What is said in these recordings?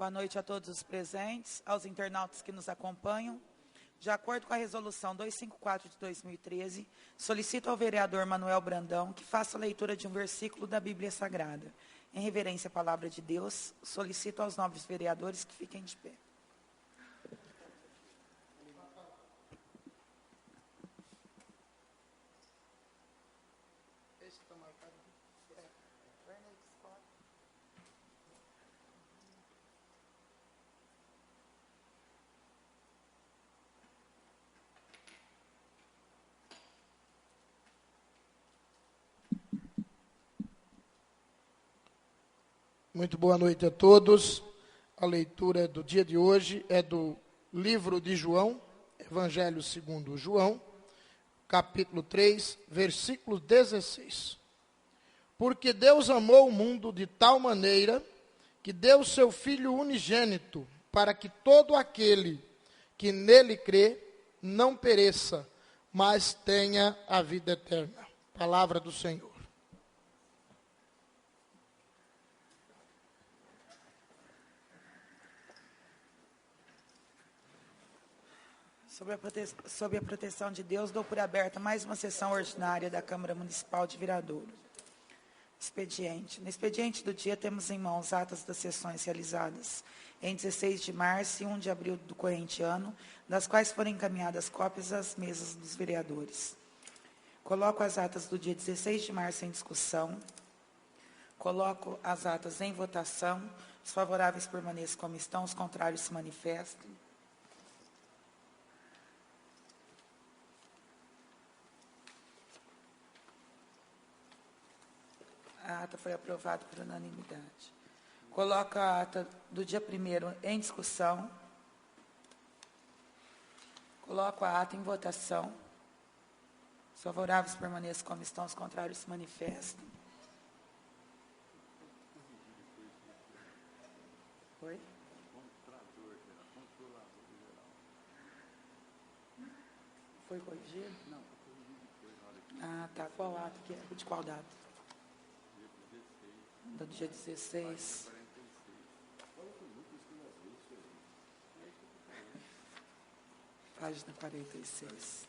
Boa noite a todos os presentes, aos internautas que nos acompanham. De acordo com a Resolução 254 de 2013, solicito ao vereador Manuel Brandão que faça a leitura de um versículo da Bíblia Sagrada. Em reverência à palavra de Deus, solicito aos novos vereadores que fiquem de pé. Muito boa noite a todos. A leitura do dia de hoje é do livro de João, Evangelho segundo João, capítulo 3, versículo 16. Porque Deus amou o mundo de tal maneira que deu seu Filho unigênito, para que todo aquele que nele crê não pereça, mas tenha a vida eterna. Palavra do Senhor. Sob a proteção de Deus, dou por aberta mais uma sessão ordinária da Câmara Municipal de Viradouro. Expediente. No expediente do dia, temos em mãos atas das sessões realizadas em 16 de março e 1 de abril do corrente ano, das quais foram encaminhadas cópias às mesas dos vereadores. Coloco as atas do dia 16 de março em discussão. Coloco as atas em votação. Os favoráveis permaneçam como estão, os contrários se manifestem. A ata foi aprovada por unanimidade. Coloco a ata do dia 1º em discussão. Coloco a ata em votação. Os favoráveis permaneçam como estão, os contrários se manifestam. Oi? Foi corrigido? Não, foi corrigido. Ah, tá. Qual ato que é? De qual data? Do dia 16. Página 46.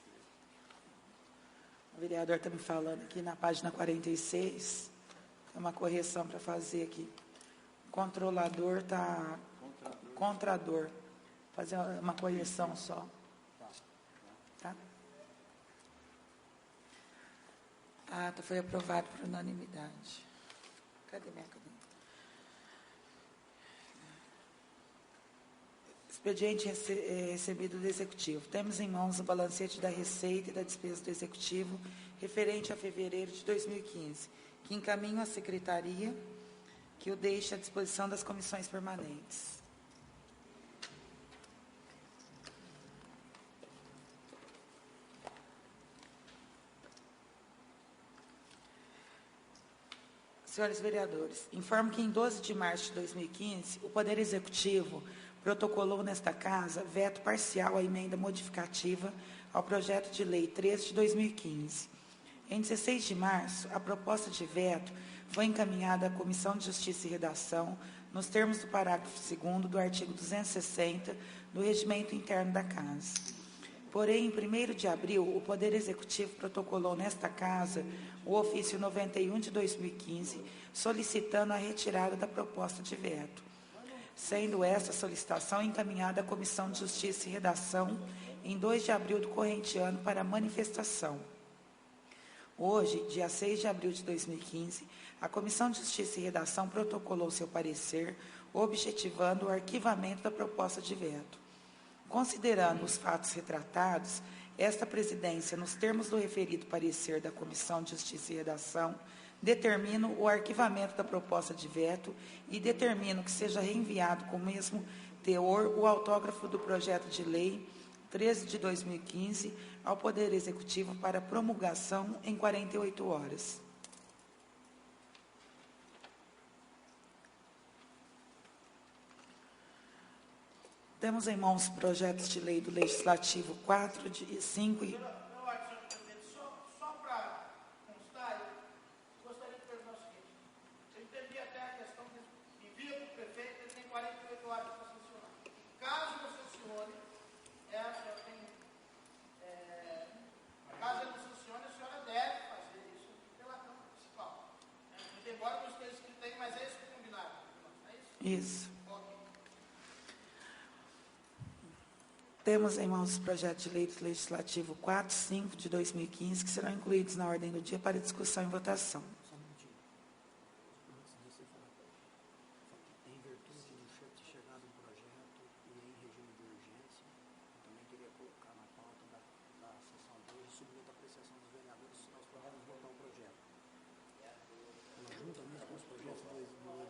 O vereador está me falando aqui na página 46. Tem uma correção para fazer aqui. Controlador está... Contrador. Fazer uma correção só. Tá? A ata foi aprovada por unanimidade. Cadê minha caneta? Expediente recebido do Executivo. Temos em mãos o balancete da receita e da despesa do Executivo referente a fevereiro de 2015, que encaminho à Secretaria, que o deixe à disposição das comissões permanentes. Senhores vereadores, informo que em 12 de março de 2015, o Poder Executivo protocolou nesta Casa veto parcial à emenda modificativa ao projeto de lei 13 de 2015. Em 16 de março, a proposta de veto foi encaminhada à Comissão de Justiça e Redação, nos termos do parágrafo 2º do artigo 260 do Regimento Interno da Casa. Porém, em 1º de abril, o Poder Executivo protocolou nesta Casa o ofício 91 de 2015, solicitando a retirada da proposta de veto, sendo esta solicitação encaminhada à Comissão de Justiça e Redação em 2 de abril do corrente ano para manifestação. Hoje, dia 6 de abril de 2015, a Comissão de Justiça e Redação protocolou seu parecer, objetivando o arquivamento da proposta de veto. Considerando os fatos retratados, esta presidência, nos termos do referido parecer da Comissão de Justiça e Redação, determina o arquivamento da proposta de veto e determina que seja reenviado com o mesmo teor o autógrafo do projeto de lei 13 de 2015 ao Poder Executivo para promulgação em 48 horas. Temos em mãos projetos de lei do Legislativo 4, de 5 e... Só para constar, eu gostaria de perguntar o seguinte. Eu entendi até a questão de envia para o prefeito, ele tem 48 horas Isso. Temos em mãos o projeto de lei legislativo 45 de 2015, que serão incluídos na ordem do dia para discussão e votação. Em virtude do ter chegado um projeto e em regime de urgência, eu também queria colocar na pauta da sessão de hoje, submeto à apreciação dos vereadores se nós podemos votar o projeto. Juntamente com os projetos do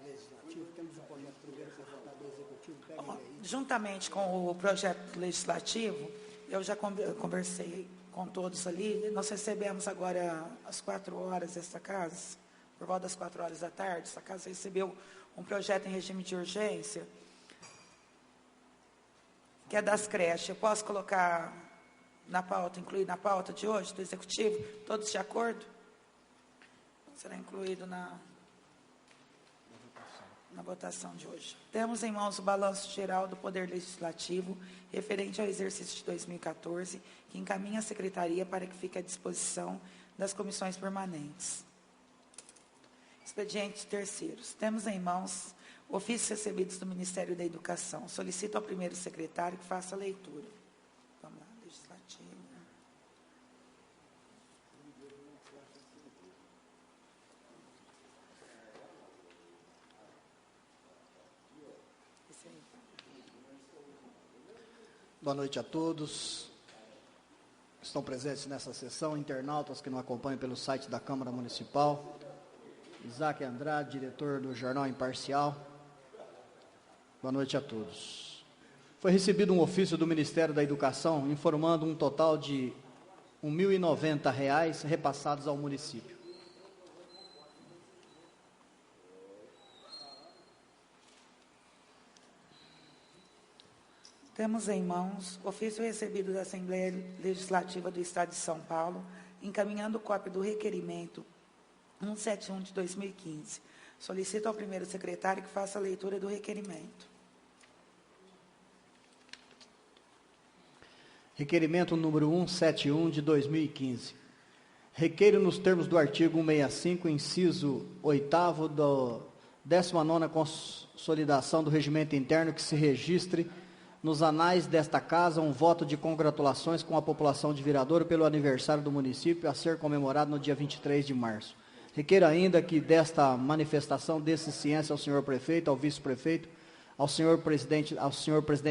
legislativo, temos o projeto primeiro para votar do executivo, pega ele aí. Juntamente com o projeto legislativo, eu já conversei com todos ali, nós recebemos agora às 4 horas esta casa, por volta das 4 horas da tarde, essa casa recebeu um projeto em regime de urgência, que é das creches. Eu posso colocar na pauta, incluir na pauta de hoje, do executivo, todos de acordo? Será incluído na votação de hoje. Temos em mãos o balanço geral do Poder Legislativo, referente ao exercício de 2014, que encaminha a Secretaria para que fique à disposição das comissões permanentes. Expedientes terceiros. Temos em mãos ofícios recebidos do Ministério da Educação. Solicito ao primeiro secretário que faça a leitura. Vamos lá, legislativo. Boa noite a todos. Estão presentes nessa sessão, internautas que nos acompanham pelo site da Câmara Municipal. Isaac Andrade, diretor do Jornal Imparcial. Boa noite a todos. Foi recebido um ofício do Ministério da Educação informando um total de R$ 1.090 repassados ao município. Temos em mãos ofício recebido da Assembleia Legislativa do Estado de São Paulo, encaminhando cópia do requerimento 171 de 2015. Solicito ao primeiro secretário que faça a leitura do requerimento. Requerimento número 171 de 2015. Requeiro nos termos do artigo 165, inciso 8º da 19ª Consolidação do Regimento Interno, que se registre nos anais desta casa um voto de congratulações com a população de Viradouro pelo aniversário do município a ser comemorado no dia 23 de março. Requeiro ainda que desta manifestação dê-se ciência ao senhor prefeito, ao vice-prefeito, ao senhor presidente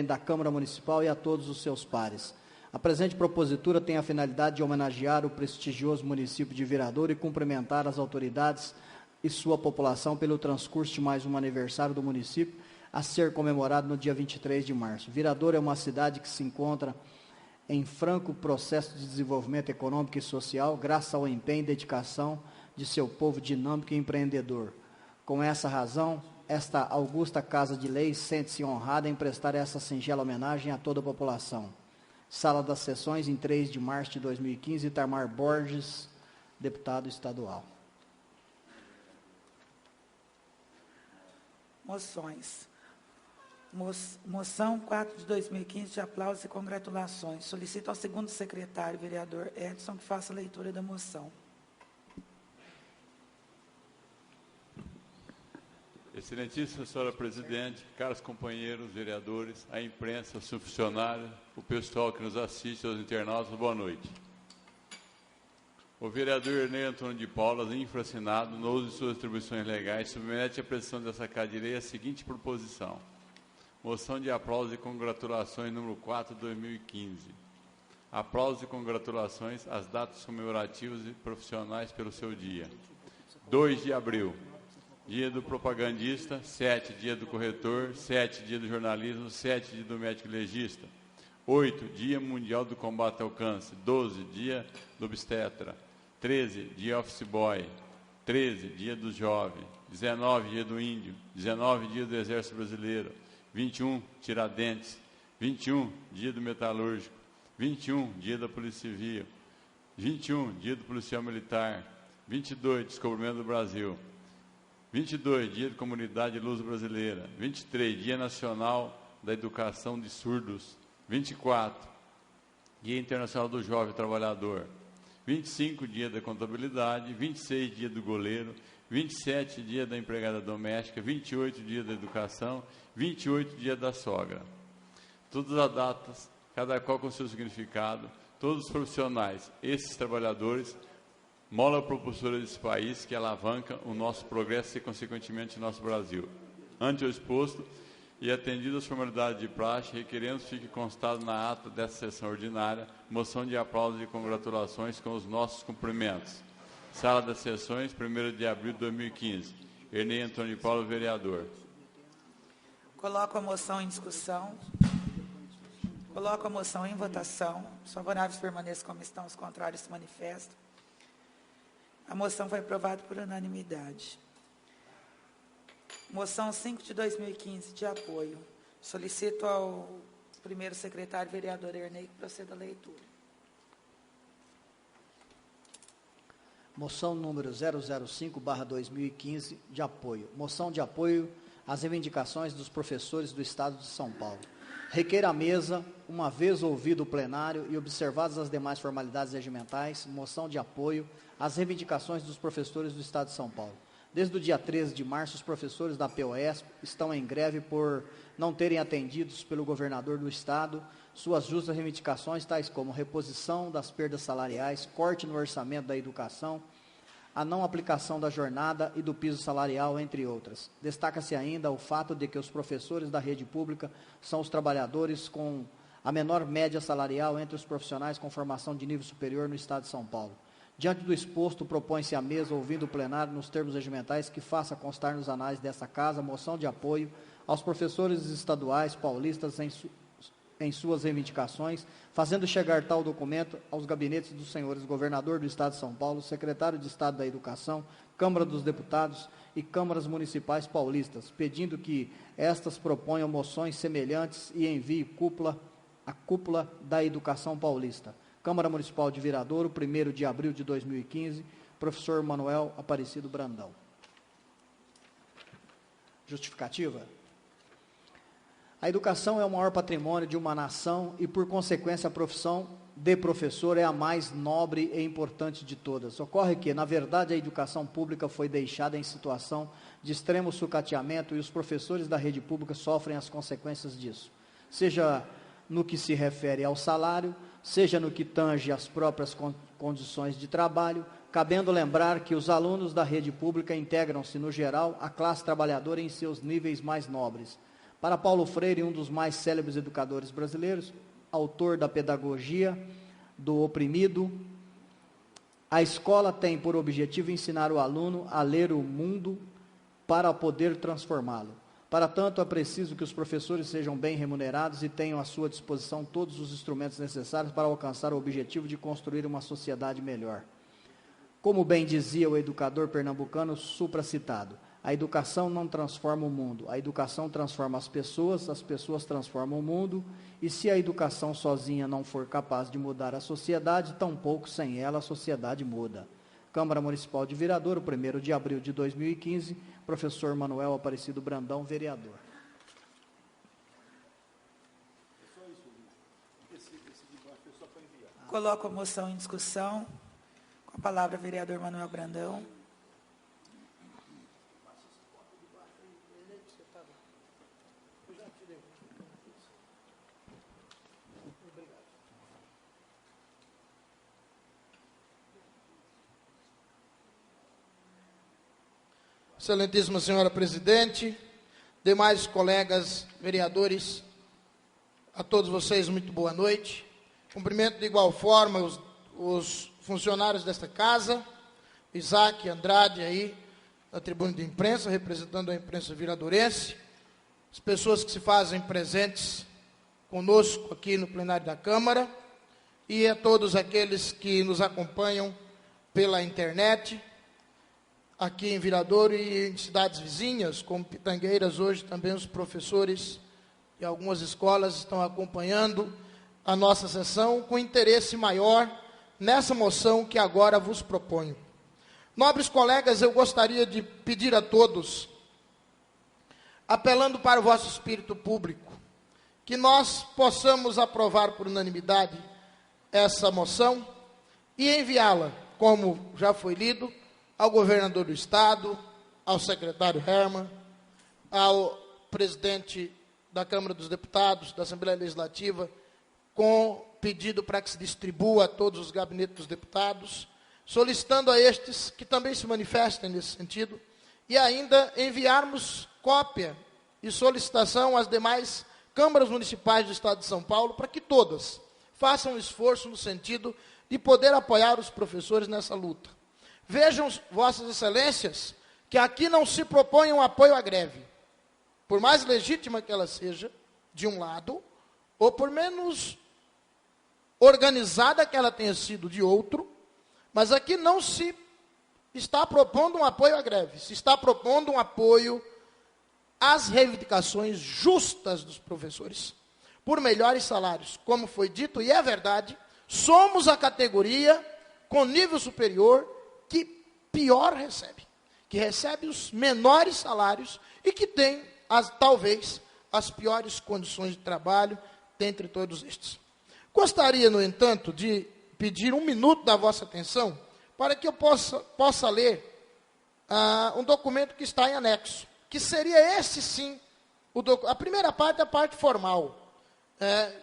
da Câmara Municipal e a todos os seus pares. A presente propositura tem a finalidade de homenagear o prestigioso município de Viradouro e cumprimentar as autoridades e sua população pelo transcurso de mais um aniversário do município a ser comemorado no dia 23 de março. Viradouro é uma cidade que se encontra em franco processo de desenvolvimento econômico e social, graças ao empenho e dedicação de seu povo dinâmico e empreendedor. Com essa razão, esta augusta Casa de Leis sente-se honrada em prestar essa singela homenagem a toda a população. Sala das Sessões, em 3 de março de 2015, Itamar Borges, deputado estadual. Moções. Moção 4 de 2015, de aplausos e congratulações. Solicito ao segundo secretário, vereador Edson, que faça a leitura da moção. Excelentíssima senhora presidente, caros companheiros, vereadores, a imprensa, os funcionários, o pessoal que nos assiste, os internautas, boa noite. O vereador Ernei Antônio de Paula, infraassinado, no uso de suas atribuições legais, submete à pressão dessa Casa de Lei a seguinte proposição. Moção de aplausos e congratulações número 4 de 2015. Aplausos e congratulações às datas comemorativas e profissionais pelo seu dia. 2 de abril, dia do propagandista. 7, dia do corretor. 7, dia do jornalismo. 7, dia do médico legista. 8, dia mundial do combate ao câncer. 12, dia do obstetra. 13, dia office boy. 13, dia do jovem. 19, dia do índio. 19, dia do exército brasileiro. 21, Tiradentes. 21, dia do metalúrgico. 21, dia da Polícia Civil. 21, dia do policial militar. 22, descobrimento do Brasil. 22, dia da Comunidade Luso-Brasileira. 23, dia nacional da educação de surdos. 24, dia internacional do jovem trabalhador. 25, dia da contabilidade. 26, dia do goleiro. 27 dias da empregada doméstica, 28 dias da educação, 28 dias da sogra. Todas as datas, cada qual com seu significado, todos os profissionais, esses trabalhadores, mola propulsora desse país que alavanca o nosso progresso e, consequentemente, o nosso Brasil. Ante o exposto e atendido as formalidades de praxe, requeremos fique constado na ata dessa sessão ordinária, moção de aplausos e congratulações com os nossos cumprimentos. Sala das Sessões, 1º de abril de 2015. Ernei Antônio Paulo, vereador. Coloco a moção em discussão. Coloco a moção em votação. Os favoráveis permaneçam como estão, os contrários se manifestam. A moção foi aprovada por unanimidade. Moção 5 de 2015, de apoio. Solicito ao primeiro secretário, vereador Ernei, que proceda a leitura. Moção número 005/2015, de apoio. Moção de apoio às reivindicações dos professores do Estado de São Paulo. Requer à mesa, uma vez ouvido o plenário e observadas as demais formalidades regimentais, moção de apoio às reivindicações dos professores do Estado de São Paulo. Desde o dia 13 de março, os professores da POESP estão em greve por não terem atendidos pelo governador do Estado suas justas reivindicações, tais como reposição das perdas salariais, corte no orçamento da educação, a não aplicação da jornada e do piso salarial, entre outras. Destaca-se ainda o fato de que os professores da rede pública são os trabalhadores com a menor média salarial entre os profissionais com formação de nível superior no Estado de São Paulo. Diante do exposto, propõe-se à mesa, ouvindo o plenário, nos termos regimentais, que faça constar nos anais dessa casa moção de apoio aos professores estaduais paulistas em suas reivindicações, fazendo chegar tal documento aos gabinetes dos senhores governador do Estado de São Paulo, secretário de Estado da Educação, Câmara dos Deputados e câmaras municipais paulistas, pedindo que estas proponham moções semelhantes e envie a cúpula da educação paulista. Câmara Municipal de Viradouro, 1º de abril de 2015, professor Manuel Aparecido Brandão. Justificativa? A educação é o maior patrimônio de uma nação e, por consequência, a profissão de professor é a mais nobre e importante de todas. Ocorre que, na verdade, a educação pública foi deixada em situação de extremo sucateamento e os professores da rede pública sofrem as consequências disso, seja no que se refere ao salário, seja no que tange às próprias condições de trabalho, cabendo lembrar que os alunos da rede pública integram-se, no geral, à classe trabalhadora em seus níveis mais nobres. Para Paulo Freire, um dos mais célebres educadores brasileiros, autor da Pedagogia do Oprimido, a escola tem por objetivo ensinar o aluno a ler o mundo para poder transformá-lo. Para tanto, é preciso que os professores sejam bem remunerados e tenham à sua disposição todos os instrumentos necessários para alcançar o objetivo de construir uma sociedade melhor. Como bem dizia o educador pernambucano supracitado, a educação não transforma o mundo, a educação transforma as pessoas transformam o mundo, e se a educação sozinha não for capaz de mudar a sociedade, tampouco sem ela a sociedade muda. Câmara Municipal de Viradouro, 1º de abril de 2015, professor Manuel Aparecido Brandão, vereador. Coloco a moção em discussão. Com a palavra, vereador Manuel Brandão. Excelentíssima senhora presidente, demais colegas vereadores, a todos vocês muito boa noite. Cumprimento de igual forma os funcionários desta casa, Isaac Andrade aí, da tribuna de imprensa, representando a imprensa viradourense, as pessoas que se fazem presentes conosco aqui no plenário da Câmara, e a todos aqueles que nos acompanham pela internet, aqui em Viradouro e em cidades vizinhas, como Pitangueiras. Hoje também os professores de algumas escolas estão acompanhando a nossa sessão com interesse maior nessa moção que agora vos proponho. Nobres colegas, eu gostaria de pedir a todos, apelando para o vosso espírito público, que nós possamos aprovar por unanimidade essa moção e enviá-la, como já foi lido, ao governador do Estado, ao secretário Herman, ao presidente da Câmara dos Deputados, da Assembleia Legislativa, com pedido para que se distribua a todos os gabinetes dos deputados, solicitando a estes que também se manifestem nesse sentido, e ainda enviarmos cópia e solicitação às demais câmaras municipais do Estado de São Paulo, para que todas façam um esforço no sentido de poder apoiar os professores nessa luta. Vejam, vossas excelências, que aqui não se propõe um apoio à greve, por mais legítima que ela seja, de um lado, ou por menos organizada que ela tenha sido de outro, mas aqui não se está propondo um apoio à greve, se está propondo um apoio às reivindicações justas dos professores, por melhores salários. Como foi dito, e é verdade, somos a categoria com nível superior que pior recebe, que recebe os menores salários e que tem, talvez, as piores condições de trabalho dentre todos estes. Gostaria, no entanto, de pedir 1 minuto da vossa atenção para que eu possa ler um documento que está em anexo, que seria esse sim, a primeira parte é a parte formal,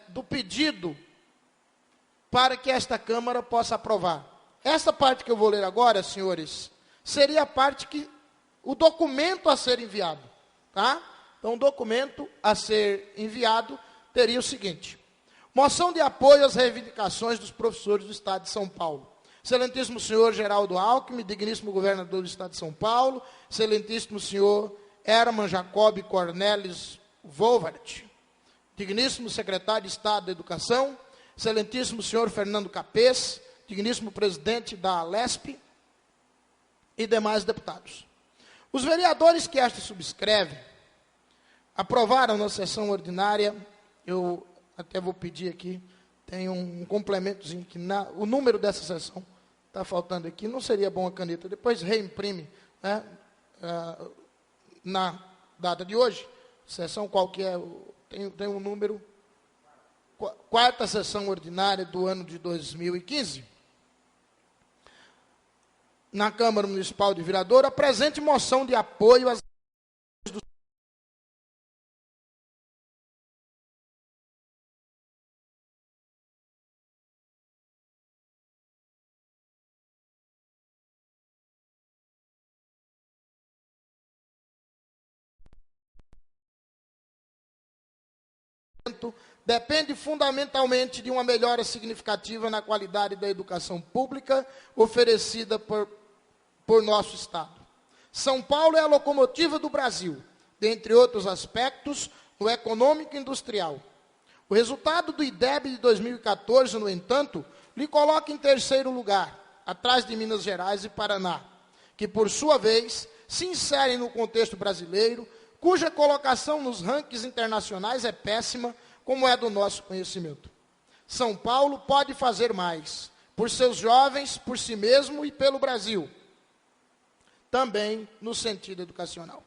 do pedido para que esta Câmara possa aprovar. Essa parte que eu vou ler agora, senhores, seria a parte o documento a ser enviado, tá? Então, o documento a ser enviado teria o seguinte: moção de apoio às reivindicações dos professores do Estado de São Paulo. Excelentíssimo senhor Geraldo Alckmin, digníssimo governador do Estado de São Paulo, excelentíssimo senhor Herman Jacob Cornelis Volvart, digníssimo secretário de Estado da Educação, excelentíssimo senhor Fernando Capês, digníssimo presidente da Alesp e demais deputados. Os vereadores que esta subscrevem aprovaram na sessão ordinária, eu até vou pedir aqui, tem um complementozinho que o número dessa sessão está faltando aqui, não seria bom a caneta, depois reimprime, né, na data de hoje, sessão qual que é, tem um número, quarta sessão ordinária do ano de 2015, na Câmara Municipal de Viradouro, apresente moção de apoio às depende fundamentalmente de uma melhora significativa na qualidade da educação pública oferecida por nosso Estado. São Paulo é a locomotiva do Brasil, dentre outros aspectos, no econômico e industrial. O resultado do IDEB de 2014, no entanto, lhe coloca em terceiro lugar, atrás de Minas Gerais e Paraná, que, por sua vez, se inserem no contexto brasileiro, cuja colocação nos rankings internacionais é péssima, como é do nosso conhecimento. São Paulo pode fazer mais, por seus jovens, por si mesmo e pelo Brasil, também no sentido educacional.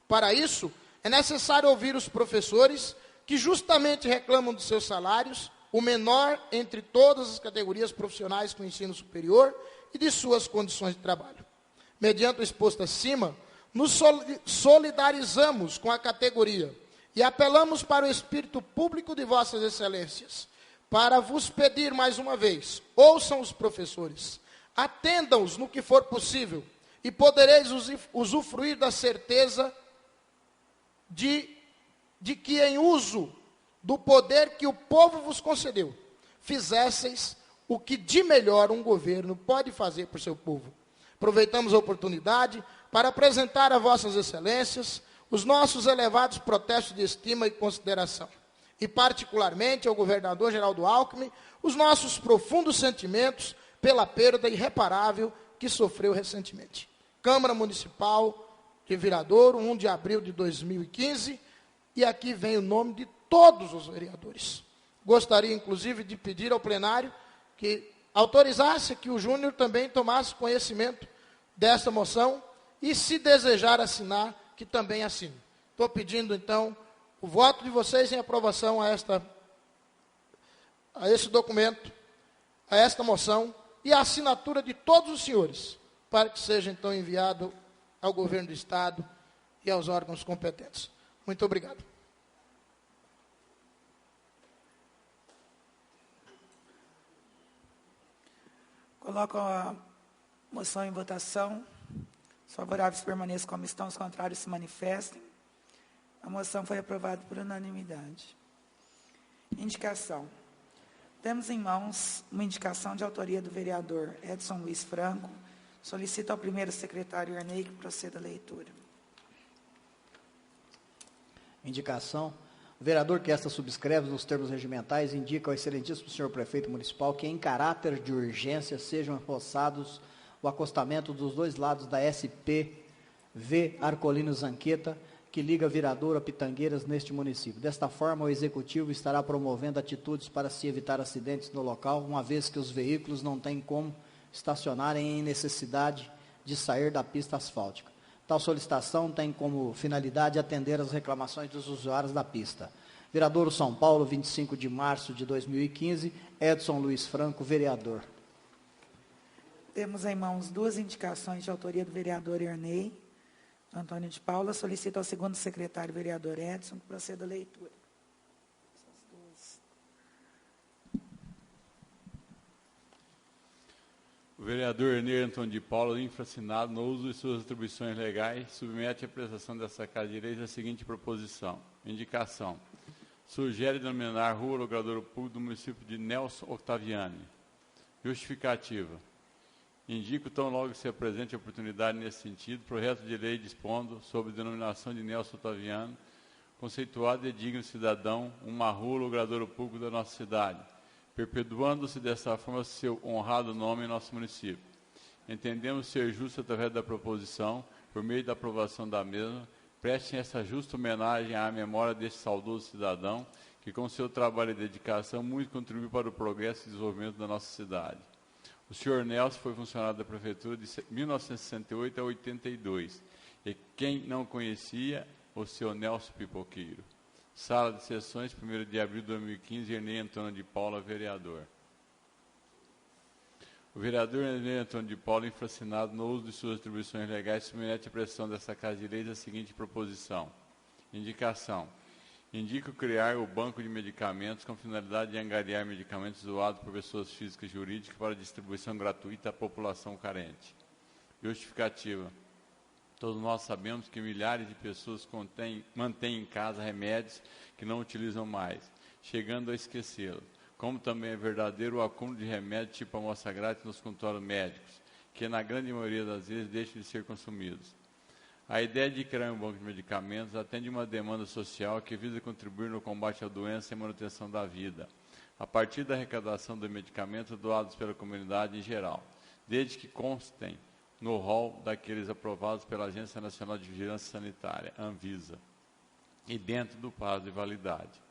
Para isso, é necessário ouvir os professores que justamente reclamam dos seus salários, o menor entre todas as categorias profissionais com ensino superior e de suas condições de trabalho. Mediante o exposto acima, nos solidarizamos com a categoria e apelamos para o espírito público de vossas excelências, para vos pedir mais uma vez, ouçam os professores, atendam-os no que for possível, e podereis usufruir da certeza de que, em uso do poder que o povo vos concedeu, fizesseis o que de melhor um governo pode fazer por seu povo. Aproveitamos a oportunidade para apresentar a vossas excelências os nossos elevados protestos de estima e consideração, e particularmente ao governador Geraldo Alckmin, os nossos profundos sentimentos pela perda irreparável que sofreu recentemente. Câmara Municipal de Viradouro, 1 de abril de 2015, e aqui vem o nome de todos os vereadores. Gostaria, inclusive, de pedir ao plenário que autorizasse que o Júnior também tomasse conhecimento desta moção e, se desejar assinar, que também assine. Estou pedindo, então, o voto de vocês em aprovação a esse documento, a esta moção, e a assinatura de todos os senhores, para que seja então enviado ao governo do Estado e aos órgãos competentes. Muito obrigado. Coloco a moção em votação. Os favoráveis permaneçam como estão, os contrários se manifestem. A moção foi aprovada por unanimidade. Indicação. Temos em mãos uma indicação de autoria do vereador Edson Luiz Franco. Solicito ao primeiro secretário Arnei que proceda a leitura. Indicação. O vereador que esta subscreve nos termos regimentais indica ao excelentíssimo senhor prefeito municipal que, em caráter de urgência, sejam reforçados o acostamento dos dois lados da SP-V Arcolino Zanqueta, que liga Viradouro a Pitangueiras neste município. Desta forma, o Executivo estará promovendo atitudes para se evitar acidentes no local, uma vez que os veículos não têm como estacionarem em necessidade de sair da pista asfáltica. Tal solicitação tem como finalidade atender às reclamações dos usuários da pista. Viradouro São Paulo, 25 de março de 2015, Edson Luiz Franco, vereador. Temos em mãos duas indicações de autoria do vereador Arnei Antônio de Paula. Solicito ao segundo secretário, vereador Edson, que proceda a leitura. O vereador Arnei Antônio de Paula, infracinado no uso de suas atribuições legais, submete à apreciação dessa Casa de Leis a seguinte proposição. Indicação. Sugere denominar Rua Logradouro Público do município de Nelson Ottaviani. Justificativa. Indico tão logo se apresente a oportunidade nesse sentido, projeto de lei dispondo sobre denominação de Nelson Ottaviani, conceituado e digno cidadão, uma rua logradouro público da nossa cidade, perpetuando-se dessa forma seu honrado nome em nosso município. Entendemos ser justo, através da proposição, por meio da aprovação da mesma, prestem essa justa homenagem à memória deste saudoso cidadão, que com seu trabalho e dedicação muito contribuiu para o progresso e desenvolvimento da nossa cidade. O senhor Nelson foi funcionário da Prefeitura de 1968 a 82, e quem não conhecia, o senhor Nelson Pipoqueiro. Sala de sessões, 1º de abril de 2015, Arnei Antônio de Paula, vereador. O vereador Arnei Antônio de Paula, infracinado no uso de suas atribuições legais, submete à pressão dessa Casa de Leis a seguinte proposição. Indicação. Indico criar o banco de medicamentos com finalidade de angariar medicamentos doados por pessoas físicas e jurídicas para distribuição gratuita à população carente. Justificativa. Todos nós sabemos que milhares de pessoas mantêm em casa remédios que não utilizam mais, chegando a esquecê-los. Como também é verdadeiro o acúmulo de remédios tipo amostra grátis nos consultórios médicos, que na grande maioria das vezes deixam de ser consumidos. A ideia de criar um banco de medicamentos atende uma demanda social que visa contribuir no combate à doença e manutenção da vida, a partir da arrecadação de medicamentos doados pela comunidade em geral, desde que constem no rol daqueles aprovados pela Agência Nacional de Vigilância Sanitária, Anvisa, e dentro do prazo de validade.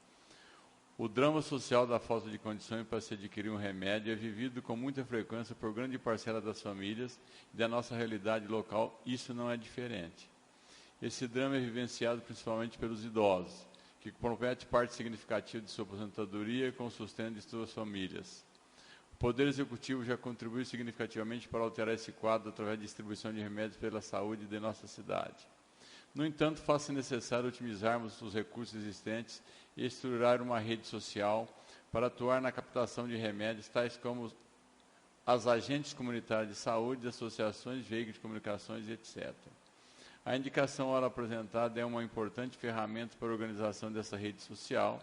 O drama social da falta de condições para se adquirir um remédio é vivido com muita frequência por grande parcela das famílias e da nossa realidade local, isso não é diferente. Esse drama é vivenciado principalmente pelos idosos, que comprometem parte significativa de sua aposentadoria com o sustento de suas famílias. O Poder Executivo já contribuiu significativamente para alterar esse quadro através da distribuição de remédios pela saúde de nossa cidade. No entanto, faz-se necessário otimizarmos os recursos existentes e estruturar uma rede social para atuar na captação de remédios, tais como as agentes comunitários de saúde, associações, veículos de comunicações, etc. A indicação ora apresentada é uma importante ferramenta para a organização dessa rede social,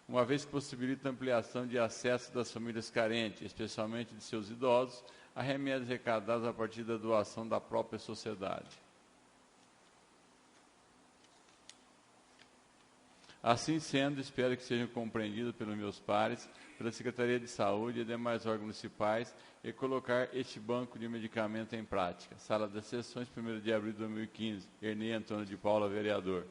uma vez que possibilita a ampliação de acesso das famílias carentes, especialmente de seus idosos, a remédios arrecadados a partir da doação da própria sociedade. Assim sendo, espero que sejam compreendidos pelos meus pares, pela Secretaria de Saúde e demais órgãos municipais, e colocar este banco de medicamento em prática. Sala das sessões, 1º de abril de 2015. Arnei Antônio de Paula, vereador.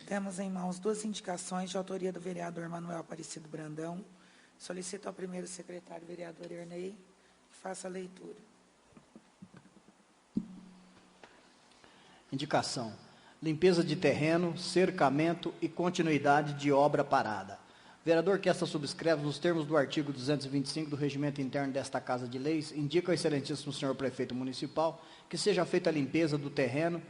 Temos em mãos duas indicações de autoria do vereador Manuel Aparecido Brandão. Solicito ao primeiro secretário, vereador Arnei, que faça a leitura. Indicação. Limpeza de terreno, cercamento e continuidade de obra parada. Vereador que esta subscreve, nos termos do artigo 225 do Regimento Interno desta Casa de Leis, indica ao excelentíssimo senhor prefeito municipal que seja feita a limpeza do terreno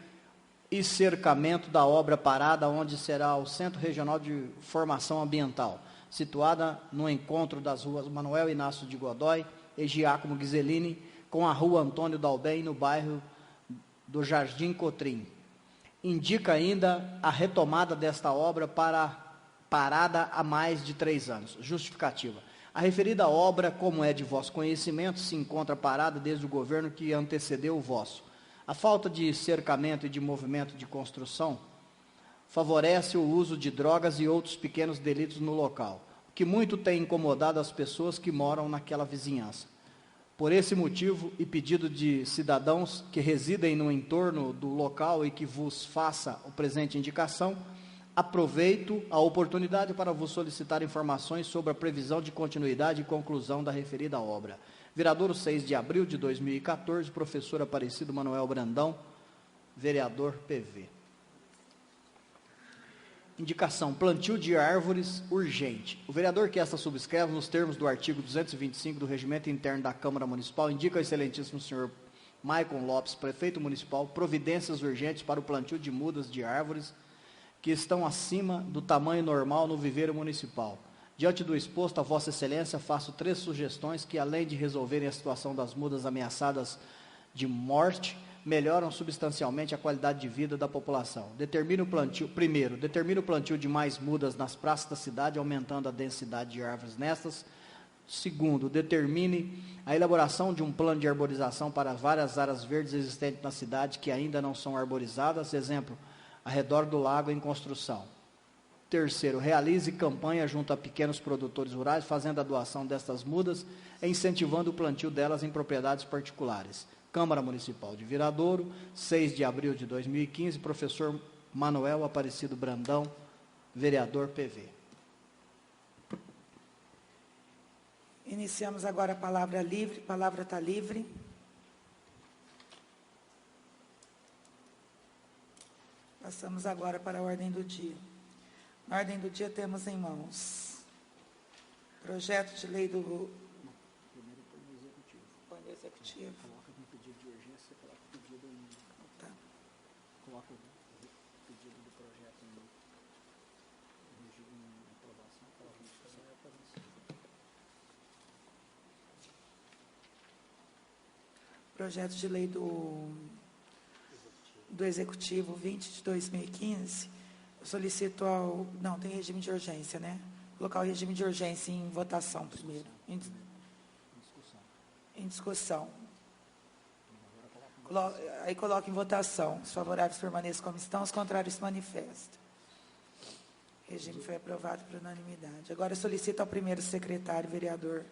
e cercamento da obra parada, onde será o Centro Regional de Formação Ambiental, situada no encontro das ruas Manuel Inácio de Godoy e Giacomo Ghiseline, com a rua Antônio Dalben, no bairro do Jardim Cotrim. Indica ainda a retomada desta obra parada há mais de 3 anos. Justificativa. A referida obra, como é de vosso conhecimento, se encontra parada desde o governo que antecedeu o vosso. A falta de cercamento e de movimento de construção favorece o uso de drogas e outros pequenos delitos no local, o que muito tem incomodado as pessoas que moram naquela vizinhança. Por esse motivo e pedido de cidadãos que residem no entorno do local e que vos faça o presente indicação, aproveito a oportunidade para vos solicitar informações sobre a previsão de continuidade e conclusão da referida obra. Vereador 6 de abril de 2014, professor Aparecido Manuel Brandão, vereador PV. Indicação, plantio de árvores urgente. O vereador que esta subscreve, nos termos do artigo 225 do Regimento Interno da Câmara Municipal, indica ao excelentíssimo senhor Maicon Lopes, prefeito municipal, providências urgentes para o plantio de mudas de árvores que estão acima do tamanho normal no viveiro municipal. Diante do exposto, a Vossa Excelência, faço 3 sugestões que, além de resolverem a situação das mudas ameaçadas de morte, melhoram substancialmente a qualidade de vida da população. Primeiro, determine o plantio de mais mudas nas praças da cidade, aumentando a densidade de árvores nestas. Segundo, determine a elaboração de um plano de arborização para várias áreas verdes existentes na cidade que ainda não são arborizadas, exemplo, ao redor do lago em construção. Terceiro, realize campanha junto a pequenos produtores rurais, fazendo a doação destas mudas e incentivando o plantio delas em propriedades particulares. Câmara Municipal de Viradouro, 6 de abril de 2015, professor Manuel Aparecido Brandão, vereador PV. Iniciamos agora a palavra livre, a palavra está livre. Passamos agora para a ordem do dia. Na ordem do dia temos em mãos projeto de lei do... Põe do Executivo. Coloca no pedido de urgência, coloca o pedido em... Tá. Coloca o pedido do projeto em aprovação, coloca em discussão e aprovação. Projeto de lei do Executivo 20 de 2015, eu solicito ao... Não, tem regime de urgência, né? Colocar o regime de urgência em votação primeiro. Em discussão. Aí coloca em votação. Os favoráveis permaneçam como estão, os contrários se manifestam. O regime foi aprovado por unanimidade. Agora eu solicito ao primeiro secretário, vereador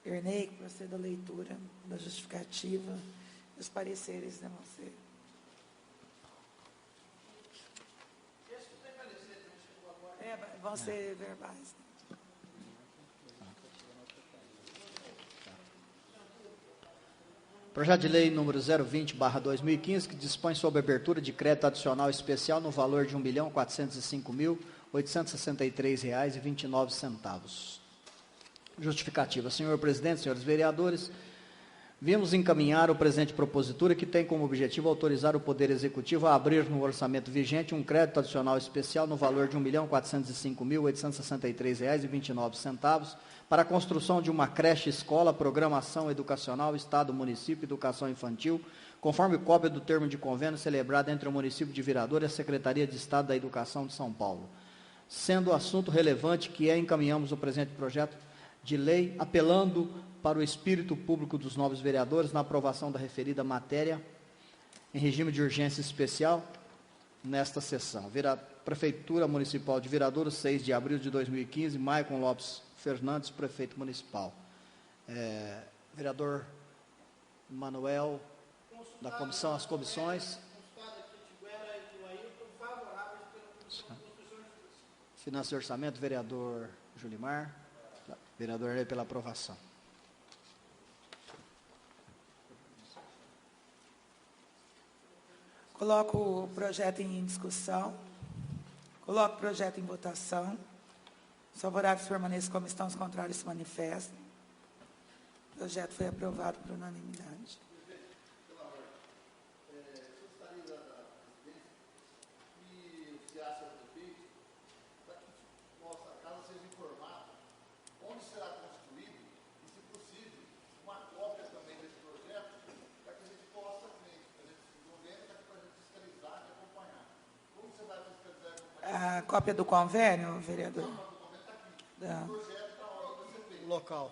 Ernei, que proceda a leitura da justificativa e os pareceres, né, você? Vão ser verbais. Projeto de lei número 020/2015, que dispõe sobre a abertura de crédito adicional especial no valor de R$ 1.405.863,29. Justificativa. Senhor presidente, senhores vereadores, vimos encaminhar o presente propositura que tem como objetivo autorizar o Poder Executivo a abrir no orçamento vigente um crédito adicional especial no valor de R$ 1.405.863,29 para a construção de uma creche, escola, programação educacional, Estado, município, educação infantil, conforme cópia do termo de convênio celebrado entre o município de Viradouro e a Secretaria de Estado da Educação de São Paulo. Sendo o assunto relevante que encaminhamos o presente projeto de lei, apelando para o espírito público dos nobres vereadores na aprovação da referida matéria em regime de urgência especial nesta sessão. Prefeitura Municipal de Viradouro, 6 de abril de 2015, Maicon Lopes Fernandes, prefeito municipal. Vereador Manuel, da comissão, as comissões. Finanças e Orçamento, vereador Julimar. Vereador Ernei, pela aprovação. Coloco o projeto em discussão. Coloco o projeto em votação. Os favoráveis permaneçam como estão, os contrários se manifestem. O projeto foi aprovado por unanimidade. A cópia do convênio, vereador? Da... Local.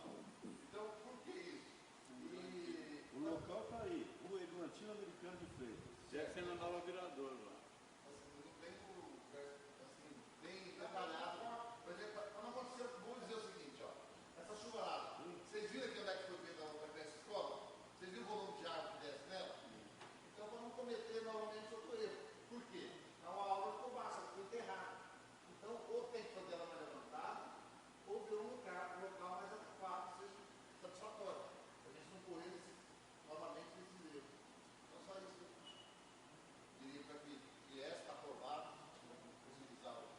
O local está aí, o Eglantino Americano de Freitas. Se é que você não andava virador lá. Bem trabalhado. Por exemplo, quando aconteceu, vou dizer o seguinte, ó, essa chuvarada, vocês viram aqui onde é que foi feita a escola? Vocês viram o volume de água que desce nela? Então, para não cometer novamente outro erro. Por quê? A aula ficou baixa, ficou enterrada. Então, ou tem que fazer ela mais levantada, ou ver um local mais adequado, que seja satisfatório. A gente não correr novamente nesses erros. Então, só isso que eu diria para que esta aprovada, possibilizar o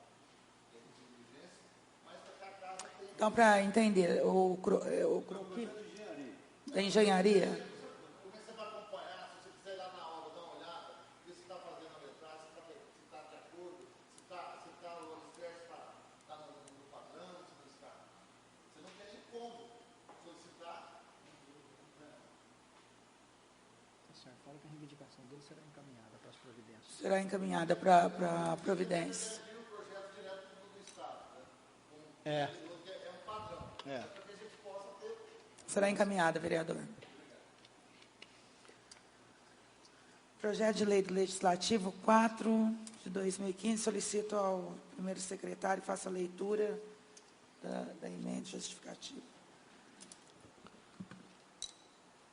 termo de diligência, mas para que a casa tenha. Então, para entender, o croquis da engenharia, Como é que você vai acompanhar? Se você quiser ir lá na aula, dar uma olhada, ver se está fazendo a metragem, se está de acordo, se o alicerce está no padrão, se não está. Você não tem nem como solicitar. Tá certo. Fala que a reivindicação dele será encaminhada para as providências. será encaminhada para a providência. Tem o projeto direto do Estado, né? É. É um padrão. É. Para que a gente possa ter. Será encaminhada, vereador. Projeto de lei do Legislativo 4 de 2015, solicito ao primeiro secretário que faça a leitura da emenda justificativa.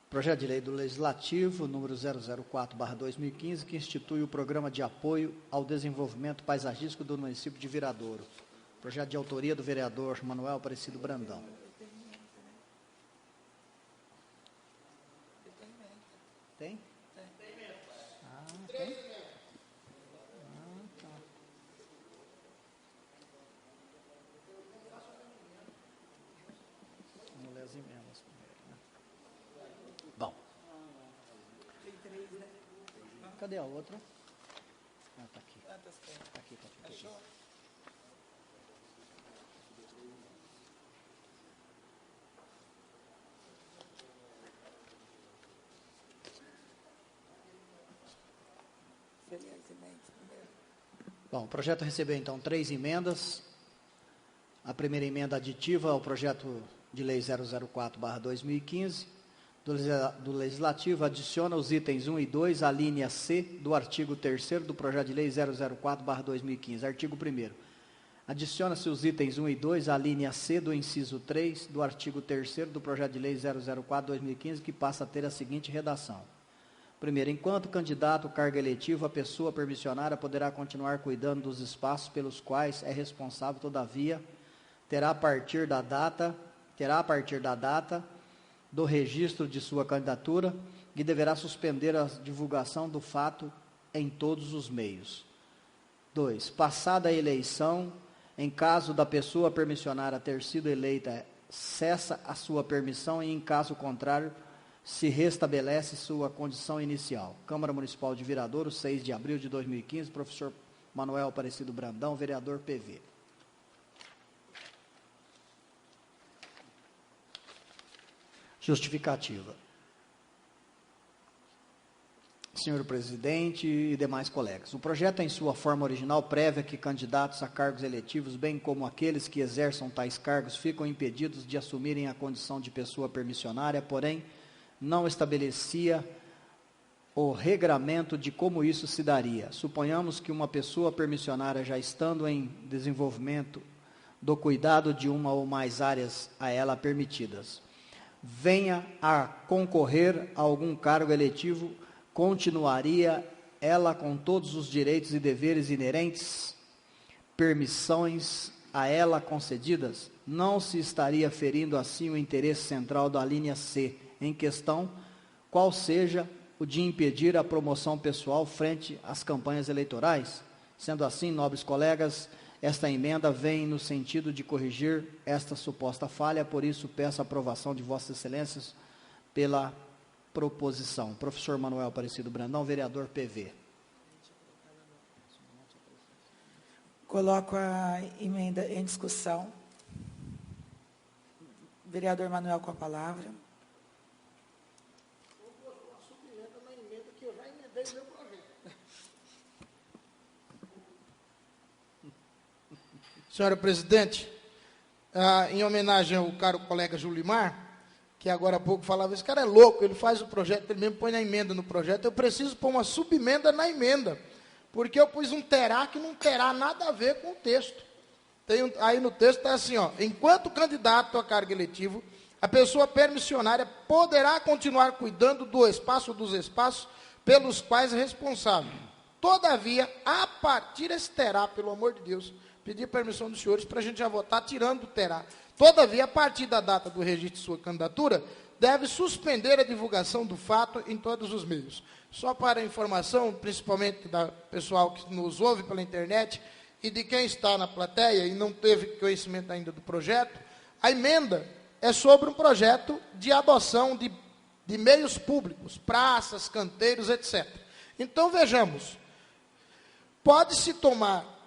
Projeto de lei do Legislativo, número 004/2015, que institui o Programa de Apoio ao Desenvolvimento Paisagístico do município de Viradouro. Projeto de autoria do vereador Manuel Aparecido Brandão. Tem? Ah, tem? Ah, tá. Vamos ler as emendas primeiro, né? Bom. Cadê a outra? Ah, tá aqui. Tá aqui, tá aqui. Achou? Bom, o projeto recebeu, então, 3 emendas. A primeira emenda aditiva ao projeto de lei 004/2015 do Legislativo adiciona os itens 1 e 2 à linha C do artigo 3º do projeto de lei 004/2015. Artigo 1º. Adiciona-se os itens 1 e 2 à linha C do inciso 3 do artigo 3º do projeto de lei 004/2015, que passa a ter a seguinte redação. Primeiro, enquanto candidato ao cargo eletivo, a pessoa permissionária poderá continuar cuidando dos espaços pelos quais é responsável, todavia, terá a partir da data do registro de sua candidatura e deverá suspender a divulgação do fato em todos os meios. 2. Passada a eleição, em caso da pessoa permissionária ter sido eleita, cessa a sua permissão e, em caso contrário, se restabelece sua condição inicial. Câmara Municipal de Viradouro, 6 de abril de 2015, professor Manuel Aparecido Brandão, vereador PV. Justificativa. Senhor presidente e demais colegas, o projeto em sua forma original prevê que candidatos a cargos eletivos, bem como aqueles que exerçam tais cargos, ficam impedidos de assumirem a condição de pessoa permissionária, porém, não estabelecia o regramento de como isso se daria. Suponhamos que uma pessoa permissionária, já estando em desenvolvimento do cuidado de uma ou mais áreas a ela permitidas, venha a concorrer a algum cargo eletivo, continuaria ela com todos os direitos e deveres inerentes, permissões a ela concedidas? Não se estaria ferindo assim o interesse central da linha C em questão, qual seja o de impedir a promoção pessoal frente às campanhas eleitorais? Sendo assim, nobres colegas, Esta emenda vem no sentido de corrigir esta suposta falha, por isso peço a aprovação de Vossas Excelências pela proposição. Professor Manuel Aparecido Brandão, vereador PV. Coloco a emenda em discussão. Vereador Manuel com a palavra. Senhora presidente, em homenagem ao caro colega Julimar, que agora há pouco falava, esse cara é louco, ele faz o projeto, ele mesmo põe na emenda no projeto, eu preciso pôr uma subemenda na emenda, porque eu pus um terá que não terá nada a ver com o texto. Aí no texto está assim, ó, enquanto candidato a cargo eletivo, a pessoa permissionária poderá continuar cuidando do espaço ou dos espaços pelos quais é responsável. Todavia, a partir desse terá, pelo amor de Deus, pedir permissão dos senhores para a gente já votar, tirando o terá. Todavia, a partir da data do registro de sua candidatura, deve suspender a divulgação do fato em todos os meios. Só para informação, principalmente da pessoal que nos ouve pela internet e de quem está na plateia e não teve conhecimento ainda do projeto, a emenda é sobre um projeto de adoção de meios públicos, praças, canteiros, etc. Então, vejamos, pode-se tomar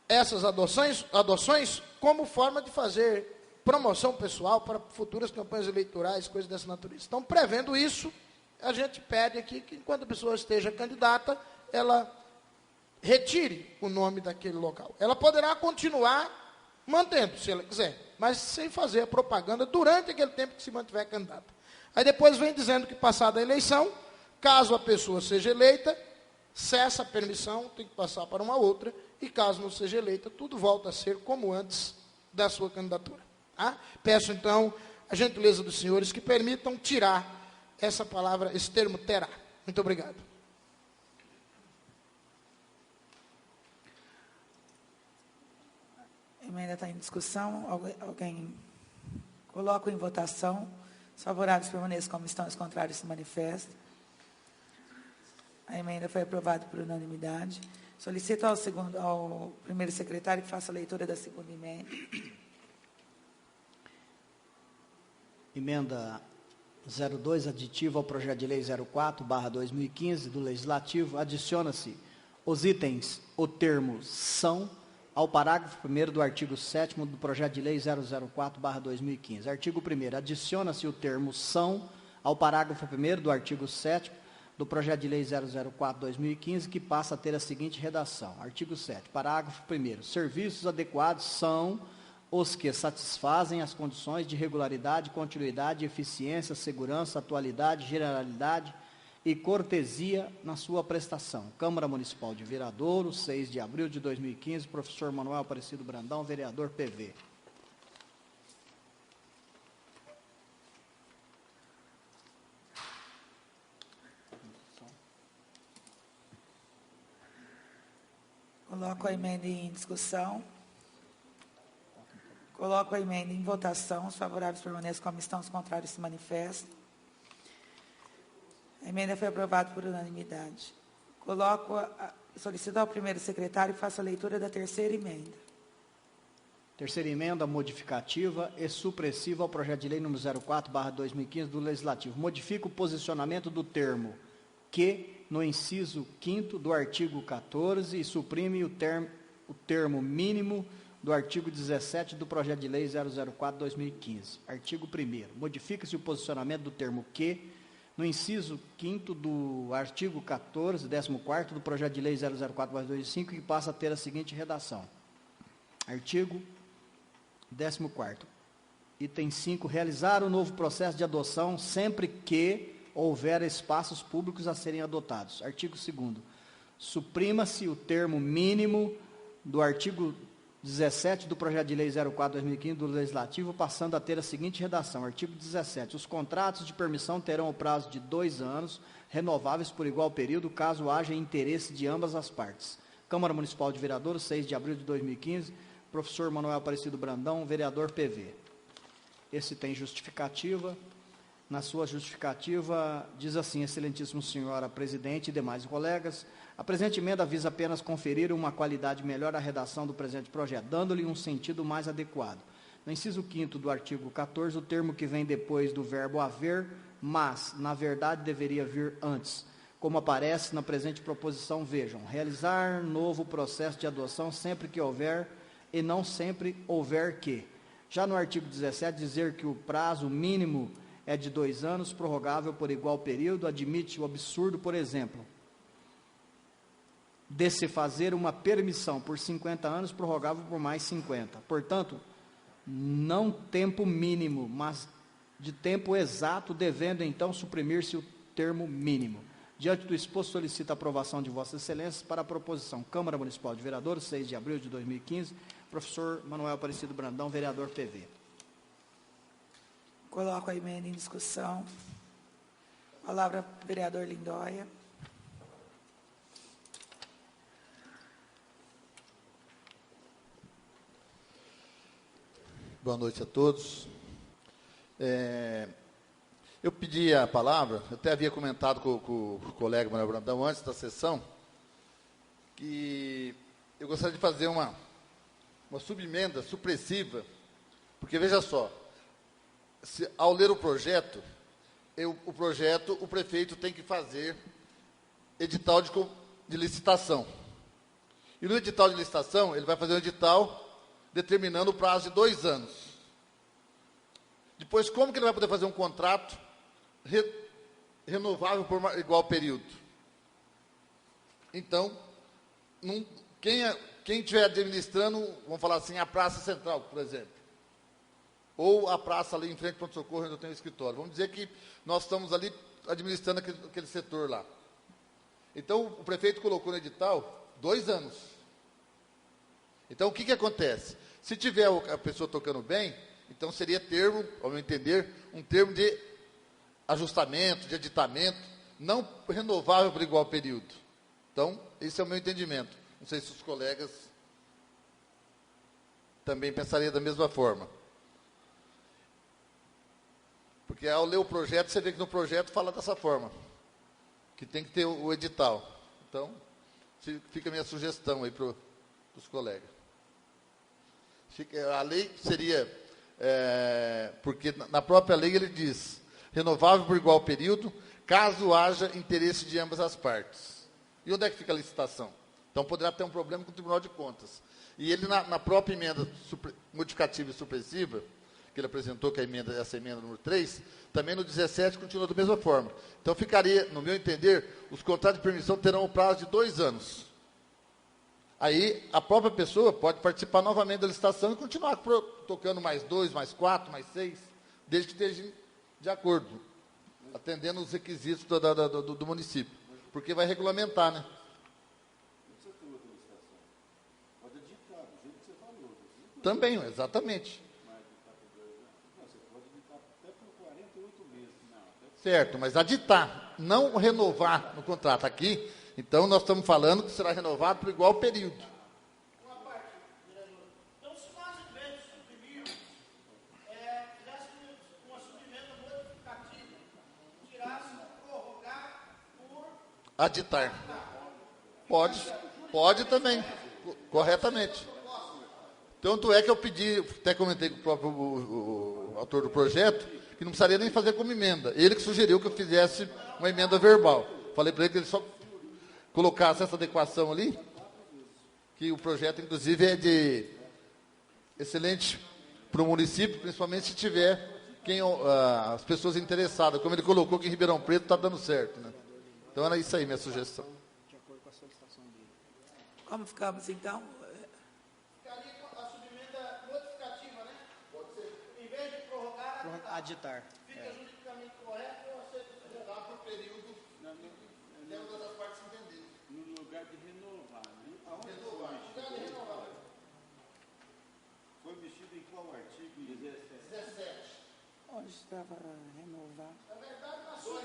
essas adoções como forma de fazer promoção pessoal para futuras campanhas eleitorais, coisas dessa natureza. Então, prevendo isso, a gente pede aqui que, enquanto a pessoa esteja candidata, ela retire o nome daquele local. Ela poderá continuar mantendo, se ela quiser, mas sem fazer a propaganda durante aquele tempo que se mantiver candidata. Aí depois vem dizendo que, passada a eleição, caso a pessoa seja eleita, cessa a permissão, tem que passar para uma outra, e caso não seja eleita, tudo volta a ser como antes da sua candidatura. Tá? Peço, então, a gentileza dos senhores que permitam tirar essa palavra, esse termo terá. Muito obrigado. A emenda está em discussão. Alguém coloca em votação. Os favoráveis permaneçam como estão, os contrários se manifestam. A emenda foi aprovada por unanimidade. Solicito ao primeiro secretário que faça a leitura da segunda emenda. Emenda 02, aditiva ao projeto de lei 04/2015 do Legislativo, adiciona-se os itens, o termo são, ao parágrafo 1º do artigo 7º do projeto de lei 004/2015. Artigo 1º, adiciona-se o termo são ao parágrafo 1º do artigo 7º do projeto de lei 004/2015, que passa a ter a seguinte redação. Artigo 7º, parágrafo 1º. Serviços adequados são os que satisfazem as condições de regularidade, continuidade, eficiência, segurança, atualidade, generalidade e cortesia na sua prestação. Câmara Municipal de Viradouro, 6 de abril de 2015, professor Manuel Aparecido Brandão, vereador PV. Coloco a emenda em discussão. Coloco a emenda em votação. Os favoráveis permaneçam como estão, os contrários se manifestam. A emenda foi aprovada por unanimidade. Solicito ao primeiro secretário que faça a leitura da terceira emenda. Terceira emenda, modificativa e supressiva ao projeto de lei número 04/2015 do Legislativo. Modifica o posicionamento do termo que no inciso 5º do artigo 14 e suprime o termo mínimo do artigo 17 do projeto de lei 004/2015. Artigo 1º. Modifica-se o posicionamento do termo que no inciso 5º do artigo 14, 14º do projeto de lei 004/2005, que passa a ter a seguinte redação. Artigo 14º. Item 5. Realizar o novo processo de adoção sempre que houver espaços públicos a serem adotados. Artigo 2º. Suprima-se o termo mínimo do artigo 17 do projeto de lei 04/2015 do Legislativo, passando a ter a seguinte redação. Artigo 17. Os contratos de permissão terão o prazo de 2 anos, renováveis por igual período, caso haja interesse de ambas as partes. Câmara Municipal de Vereadores, 6 de abril de 2015, professor Manuel Aparecido Brandão, vereador PV. Esse tem justificativa. Na sua justificativa, diz assim: excelentíssimo senhora presidente e demais colegas, A presente emenda visa apenas conferir uma qualidade melhor à redação do presente projeto, dando-lhe um sentido mais adequado. No inciso 5º do artigo 14, o termo que vem depois do verbo haver, mas, na verdade, deveria vir antes. Como aparece na presente proposição, vejam, realizar novo processo de adoção sempre que houver e não sempre houver que. Já no artigo 17, dizer que o prazo mínimo é de 2 anos, prorrogável por igual período, admite o absurdo, por exemplo, de se fazer uma permissão por 50 anos, prorrogável por mais 50. Portanto, não tempo mínimo, mas de tempo exato, devendo então suprimir-se o termo mínimo. Diante do exposto, solicito a aprovação de Vossas Excelências para a proposição Câmara Municipal de Vereadores, 6 de abril de 2015, professor Manuel Aparecido Brandão, vereador PV. Coloco a emenda em discussão. Palavra para o vereador Lindóia. Boa noite a todos. Eu pedi a palavra, eu até havia comentado com o colega Manuel Brandão antes da sessão, que eu gostaria de fazer uma subemenda supressiva, porque veja só, ao ler o projeto, o prefeito tem que fazer edital de licitação. E no edital de licitação, ele vai fazer um edital determinando o prazo de 2 anos. Depois, como que ele vai poder fazer um contrato renovável por igual período? Então, quem estiver administrando, vamos falar assim, a Praça Central, por exemplo, ou a praça ali em frente ao pronto-socorro, onde eu tenho o escritório. Vamos dizer que nós estamos ali administrando aquele setor lá. Então, o prefeito colocou no edital 2 anos. Então, o que acontece? Se tiver a pessoa tocando bem, então seria termo, ao meu entender, um termo de ajustamento, de aditamento, não renovável por igual período. Então, esse é o meu entendimento. Não sei se os colegas também pensariam da mesma forma. Porque ao ler o projeto, você vê que no projeto fala dessa forma, que tem que ter o edital. Então, fica a minha sugestão aí para os colegas. A lei seria, porque na própria lei ele diz, renovável por igual período, caso haja interesse de ambas as partes. E onde é que fica a licitação? Então, poderá ter um problema com o Tribunal de Contas. E ele, na própria emenda modificativa e supressiva, que ele apresentou, que é essa emenda número 3, também no 17 continua da mesma forma. Então, ficaria, no meu entender, os contratos de permissão terão o prazo de 2 anos. Aí, a própria pessoa pode participar novamente da licitação e continuar tocando mais 2, mais 4, mais 6, desde que esteja de acordo, atendendo os requisitos do município. Porque vai regulamentar, né? Também, exatamente. Certo, mas aditar, não renovar no contrato aqui, então nós estamos falando que será renovado por igual período. Uma parte, vereador. Então, se nós, em vez de suprimir, fizéssemos uma subemenda modificativa, tirássemos prorrogar por... Aditar. Pode também, corretamente. Tanto é que eu pedi, até comentei com o próprio o autor do projeto, que não precisaria nem fazer como emenda. Ele que sugeriu que eu fizesse uma emenda verbal. Falei para ele que ele só colocasse essa adequação ali, que o projeto, inclusive, é de excelente para o município, principalmente se tiver as pessoas interessadas. Como ele colocou que em Ribeirão Preto está dando certo, né? Então, era isso aí, minha sugestão. Como ficamos, então? Ficaria com a subemenda modificativa, né? Pode ser. Em vez de prorrogar, Aditar. fica juridicamente correto ou aceita prorrogar por período até uma das partes entender. No lugar de renovar, né? Renovar. No lugar de renovar. Foi mexido em qual artigo? 17. Onde estava renovar? Na verdade, na sua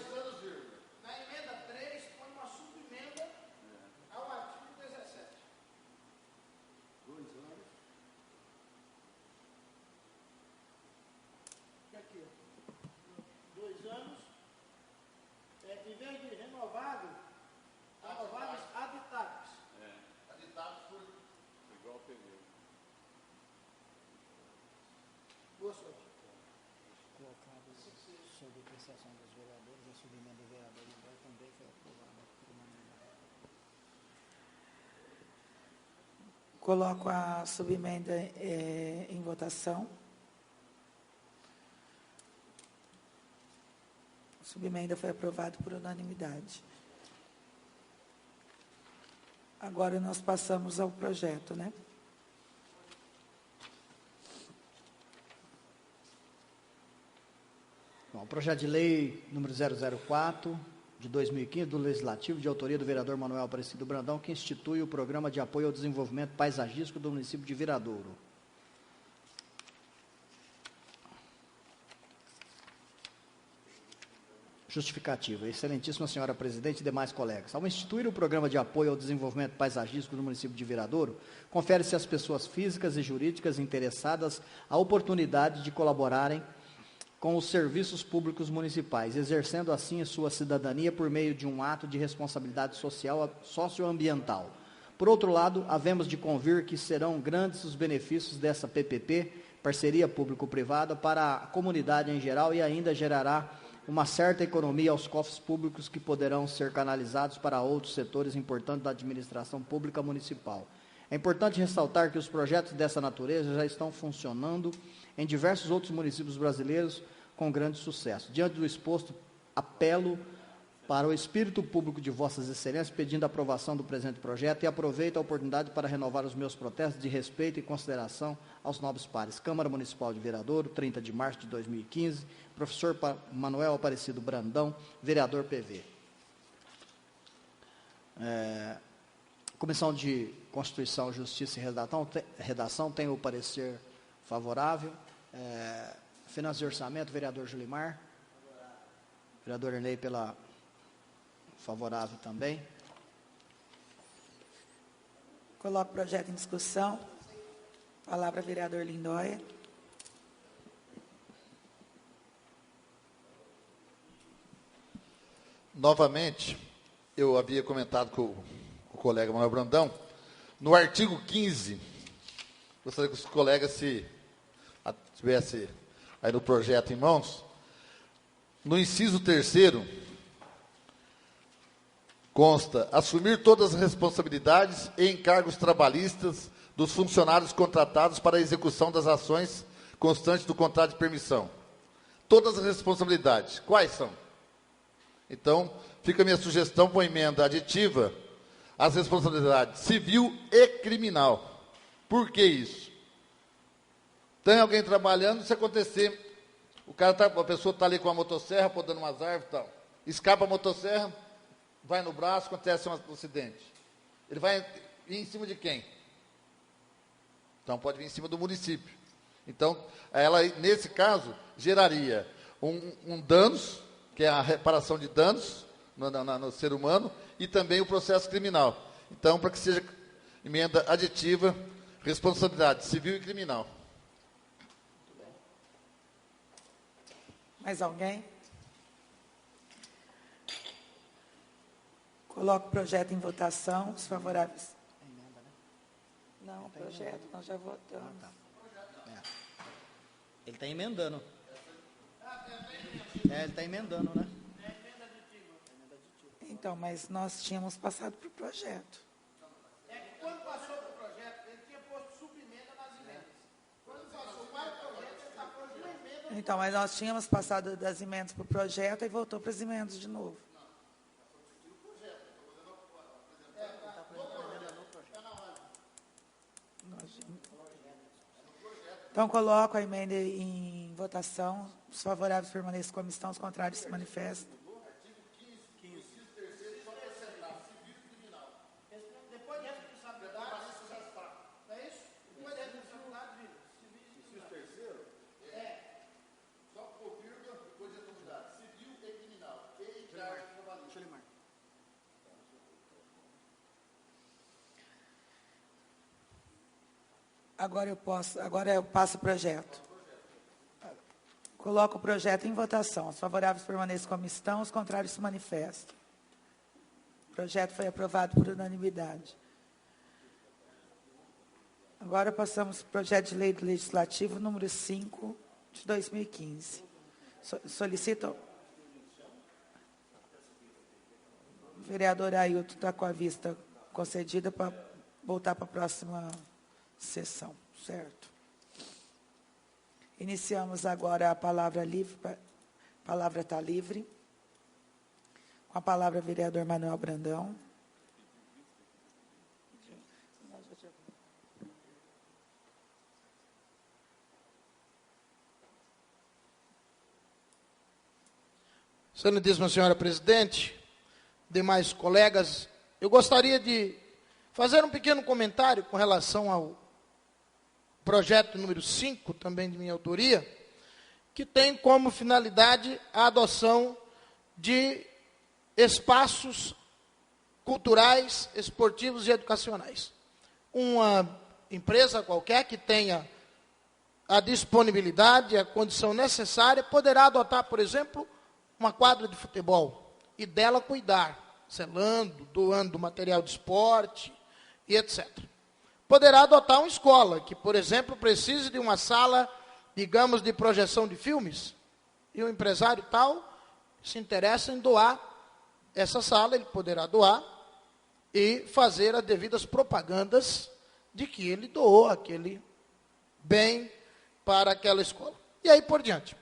na emenda 3, põe uma subemenda ao artigo 17. 2 anos. E aqui, ó. 2 anos. Em vez de renovado, aditar. Boa sorte. Sobre apreciação dos vereadores, a subemenda do vereador Lindóia também foi aprovada por unanimidade. Coloco a subemenda em votação. A subemenda foi aprovada por unanimidade. Agora nós passamos ao projeto, né? Bom, o projeto de lei número 004, de 2015, do Legislativo, de autoria do vereador Manuel Aparecido Brandão, que institui o Programa de Apoio ao Desenvolvimento Paisagístico do município de Viradouro. Justificativa. Excelentíssima senhora presidente e demais colegas. Ao instituir o Programa de Apoio ao Desenvolvimento Paisagístico do município de Viradouro, confere-se às pessoas físicas e jurídicas interessadas a oportunidade de colaborarem com os serviços públicos municipais, exercendo assim a sua cidadania por meio de um ato de responsabilidade social socioambiental. Por outro lado, havemos de convir que serão grandes os benefícios dessa PPP, parceria público-privada, para a comunidade em geral e ainda gerará uma certa economia aos cofres públicos que poderão ser canalizados para outros setores importantes da administração pública municipal. É importante ressaltar que os projetos dessa natureza já estão funcionando em diversos outros municípios brasileiros com grande sucesso. Diante do exposto, apelo para o espírito público de Vossas Excelências, pedindo a aprovação do presente projeto, e aproveito a oportunidade para renovar os meus protestos de respeito e consideração aos nobres pares. Câmara Municipal de Viradouro, 30 de março de 2015, professor Manuel Aparecido Brandão, vereador PV. Comissão de Constituição, Justiça e Redação tem o parecer favorável. Finanças e Orçamento, vereador Julimar. Vereador Ernei pela favorável também. Coloco o projeto em discussão. Palavra, vereador Lindóia. Novamente, eu havia comentado com o colega Manuel Brandão, no artigo 15, gostaria que os colegas se tivessem aí no projeto em mãos, no inciso 3º, consta assumir todas as responsabilidades e encargos trabalhistas dos funcionários contratados para a execução das ações constantes do contrato de permissão. Todas as responsabilidades, quais são? Então, fica a minha sugestão para a emenda aditiva, as responsabilidades civil e criminal. Por que isso? Tem alguém trabalhando, se acontecer, a pessoa está ali com a motosserra, podando umas árvores e tal, escapa a motosserra, vai no braço, acontece um acidente. Ele vai vir em cima de quem? Então, pode vir em cima do município. Então, ela, nesse caso, geraria um danos, que é a reparação de danos no ser humano, e também o processo criminal. Então, para que seja emenda aditiva, responsabilidade civil e criminal. Mais alguém? Coloco o projeto em votação. Os favoráveis. Não, o projeto nós já votamos. Ele está emendando. Ele está emendando, né? Então, mas nós tínhamos passado para o projeto. É que quando passou para o projeto, ele tinha posto subemenda nas emendas. Quando passou para o projeto, ele está pondo uma emenda. Então, mas nós tínhamos passado das emendas para o projeto e voltou para as emendas de novo. Então, coloco a emenda em votação. Os favoráveis permaneçam como estão, os contrários se manifestam. Depois de responsabilidade, é isso? Depois de responsabilidade, civil e criminal. Só por vírgula, depois de responsabilidade civil e criminal. E encargos trabalhistas. Agora eu passo o projeto. Coloco o projeto em votação. Os favoráveis permaneçam como estão, os contrários se manifestam. O projeto foi aprovado por unanimidade. Agora passamos para o projeto de lei legislativo número 5 de 2015. Solicito... O vereador Ailton está com a vista concedida para voltar para a próxima sessão, certo? Iniciamos agora a palavra livre. A palavra está livre. Com a palavra, vereador Manuel Brandão. Excelentíssima senhora presidente, demais colegas, eu gostaria de fazer um pequeno comentário com relação ao projeto número 5, também de minha autoria, que tem como finalidade a adoção de espaços culturais, esportivos e educacionais. Uma empresa qualquer que tenha a disponibilidade, a condição necessária, poderá adotar, por exemplo, uma quadra de futebol e dela cuidar, selando, doando material de esporte e etc. Poderá adotar uma escola que, por exemplo, precise de uma sala, digamos, de projeção de filmes, e o empresário tal se interessa em doar essa sala, ele poderá doar e fazer as devidas propagandas de que ele doou aquele bem para aquela escola. E aí por diante.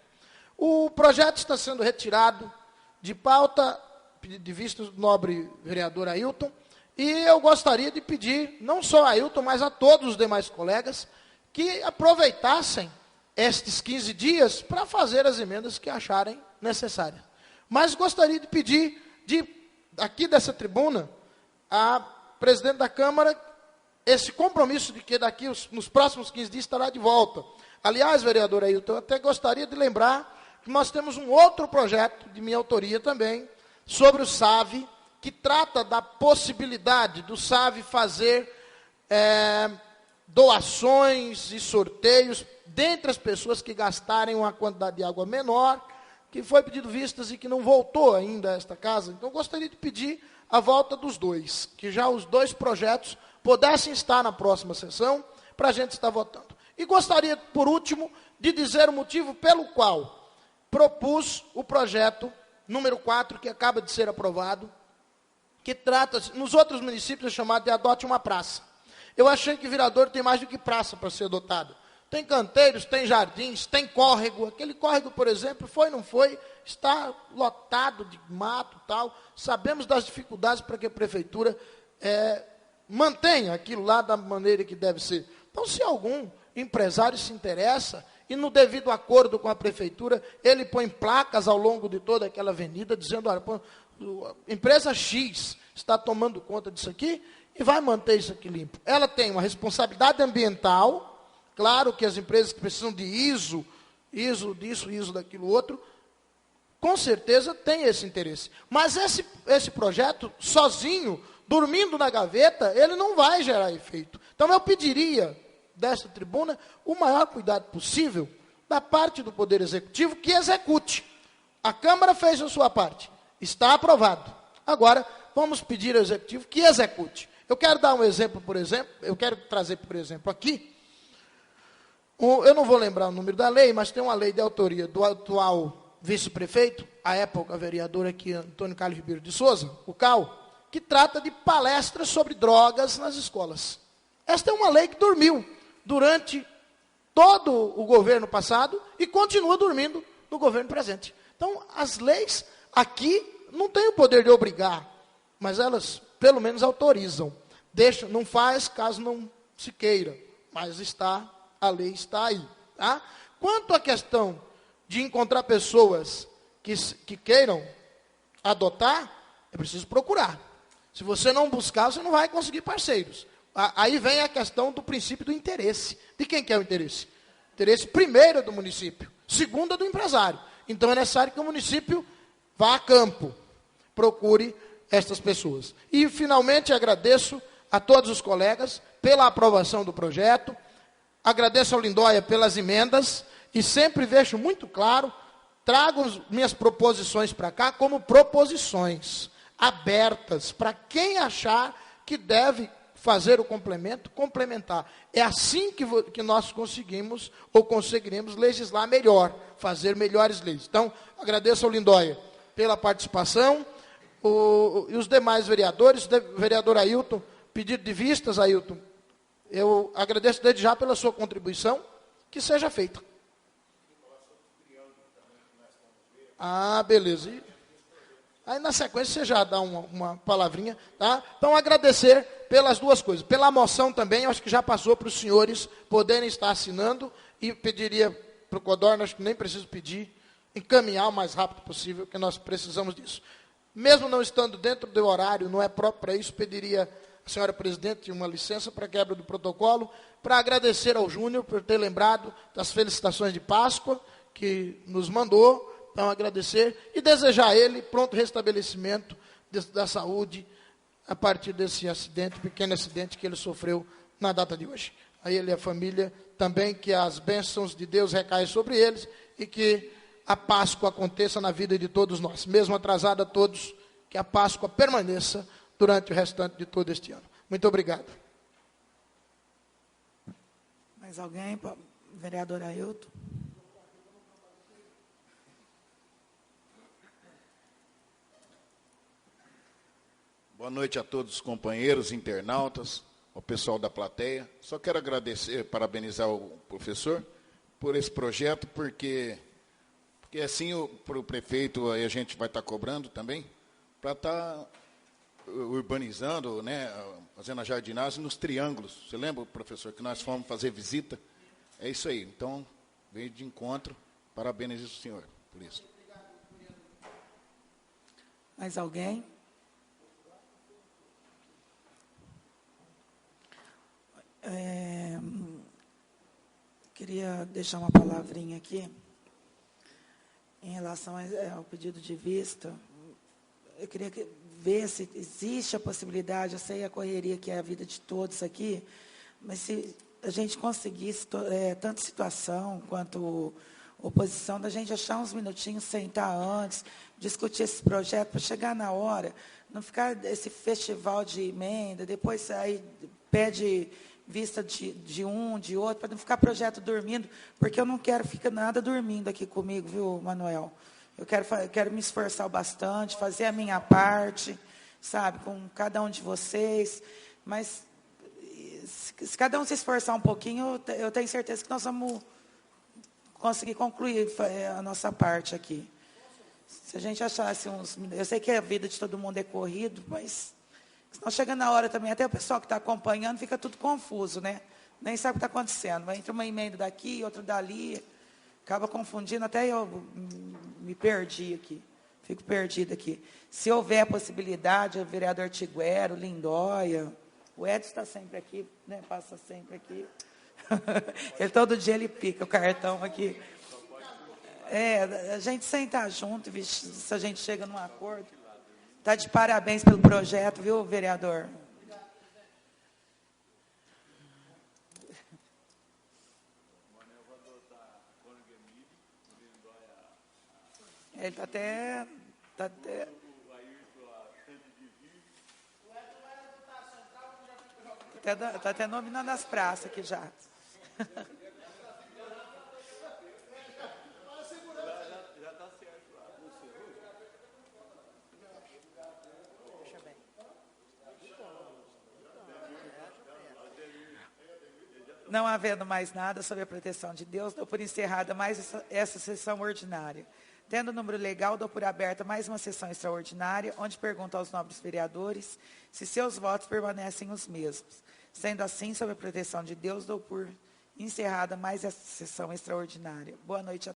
O projeto está sendo retirado de pauta, de vista do nobre vereador Ailton, e eu gostaria de pedir, não só a Ailton, mas a todos os demais colegas, que aproveitassem estes 15 dias para fazer as emendas que acharem necessárias. Mas gostaria de pedir, aqui dessa tribuna, a presidente da Câmara, esse compromisso de que daqui, nos próximos 15 dias, estará de volta. Aliás, vereador Ailton, eu até gostaria de lembrar que nós temos um outro projeto, de minha autoria também, sobre o SAV, que trata da possibilidade do SAV fazer doações e sorteios dentre as pessoas que gastarem uma quantidade de água menor, que foi pedido vistas e que não voltou ainda a esta casa. Então, gostaria de pedir a volta dos dois, que já os dois projetos pudessem estar na próxima sessão, para a gente estar votando. E gostaria, por último, de dizer o motivo pelo qual propus o projeto número 4, que acaba de ser aprovado, que trata, nos outros municípios é chamado de adote uma praça. Eu achei que Viradouro tem mais do que praça para ser adotado. Tem canteiros, tem jardins, tem córrego. Aquele córrego, por exemplo, foi, não foi, está lotado de mato e tal. Sabemos das dificuldades para que a prefeitura mantenha aquilo lá da maneira que deve ser. Então, se algum empresário se interessa, e no devido acordo com a prefeitura, ele põe placas ao longo de toda aquela avenida, dizendo, olha, a empresa X está tomando conta disso aqui e vai manter isso aqui limpo. Ela tem uma responsabilidade ambiental, claro que as empresas que precisam de ISO disso, ISO daquilo outro, com certeza tem esse interesse. Mas esse projeto, sozinho, dormindo na gaveta, ele não vai gerar efeito. Então eu pediria desta tribuna o maior cuidado possível da parte do Poder Executivo que execute. A Câmara fez a sua parte, está aprovado. Agora, vamos pedir ao Executivo que execute. Eu quero dar um exemplo, eu quero trazer, por exemplo, aqui, eu não vou lembrar o número da lei, mas tem uma lei de autoria do atual vice-prefeito, à época vereador aqui, Antônio Carlos Ribeiro de Souza, o CAL, que trata de palestras sobre drogas nas escolas. Esta é uma lei que dormiu durante todo o governo passado e continua dormindo no governo presente. Então, as leis aqui não têm o poder de obrigar, mas elas, pelo menos, autorizam. Não faz caso não se queira, mas a lei está aí. Tá? Quanto à questão de encontrar pessoas que queiram adotar, é preciso procurar. Se você não buscar, você não vai conseguir parceiros. Aí vem a questão do princípio do interesse. De quem que é o interesse? Interesse primeiro é do município, segundo é do empresário. Então é necessário que o município vá a campo, procure estas pessoas. E finalmente agradeço a todos os colegas pela aprovação do projeto, agradeço ao Lindóia pelas emendas e sempre deixo muito claro, trago minhas proposições para cá como proposições abertas para quem achar que deve fazer o complemento, complementar. É assim que nós conseguimos ou conseguiremos legislar melhor, fazer melhores leis. Então, agradeço ao Lindóia pela participação, e os demais vereadores, o vereador Ailton, pedido de vistas, Ailton, eu agradeço desde já pela sua contribuição, que seja feita. Ah, beleza. Aí na sequência você já dá uma palavrinha, tá? Então agradecer pelas duas coisas. Pela moção também, eu acho que já passou para os senhores poderem estar assinando, e pediria para o Codorna, acho que nem preciso pedir, encaminhar o mais rápido possível, que nós precisamos disso. Mesmo não estando dentro do horário, não é próprio para isso, pediria à senhora presidente uma licença para quebra do protocolo, para agradecer ao Júnior por ter lembrado das felicitações de Páscoa, que nos mandou. Então, agradecer e desejar a ele pronto restabelecimento da saúde a partir desse acidente, pequeno acidente que ele sofreu na data de hoje. A ele e a família também, que as bênçãos de Deus recaem sobre eles e que a Páscoa aconteça na vida de todos nós. Mesmo atrasada a todos, que a Páscoa permaneça durante o restante de todo este ano. Muito obrigado. Mais alguém? Vereador Ailton. Boa noite a todos os companheiros, internautas, ao pessoal da plateia. Só quero agradecer, parabenizar o professor por esse projeto, porque assim para o prefeito aí a gente vai estar cobrando também, para estar urbanizando, né, fazendo a jardinagem nos triângulos. Você lembra, professor, que nós fomos fazer visita? É isso aí. Então, veio de encontro. Parabenizo o senhor por isso. Mais alguém? Queria deixar uma palavrinha aqui em relação ao pedido de vista. Eu queria ver se existe a possibilidade, eu sei a correria que é a vida de todos aqui, mas se a gente conseguisse, tanto situação quanto oposição, da gente achar uns minutinhos, sentar antes, discutir esse projeto, para chegar na hora, não ficar esse festival de emenda, depois aí pede vista de um, de outro, para não ficar projeto dormindo, porque eu não quero ficar nada dormindo aqui comigo, viu, Manuel? Eu quero me esforçar bastante, fazer a minha parte, sabe, com cada um de vocês, mas se cada um se esforçar um pouquinho, eu tenho certeza que nós vamos conseguir concluir a nossa parte aqui. Se a gente achasse uns... Eu sei que a vida de todo mundo é corrido, mas... Senão chega na hora também, até o pessoal que está acompanhando fica tudo confuso, né? Nem sabe o que está acontecendo. Vai entre uma emenda daqui, outra dali, acaba confundindo, até eu me perdi aqui. Fico perdida aqui. Se houver possibilidade, o vereador Tiguero, Lindóia, o Edson está sempre aqui, né? Passa sempre aqui. Todo dia ele pica o cartão aqui. A gente sentar junto, se a gente chega num acordo. Está de parabéns pelo projeto, viu, vereador? Ele está até... Está até nominando as praças aqui já. Não havendo mais nada sobre a proteção de Deus, dou por encerrada mais essa sessão ordinária. Tendo o número legal, dou por aberta mais uma sessão extraordinária, onde pergunto aos nobres vereadores se seus votos permanecem os mesmos. Sendo assim, sob a proteção de Deus, dou por encerrada mais essa sessão extraordinária. Boa noite a todos.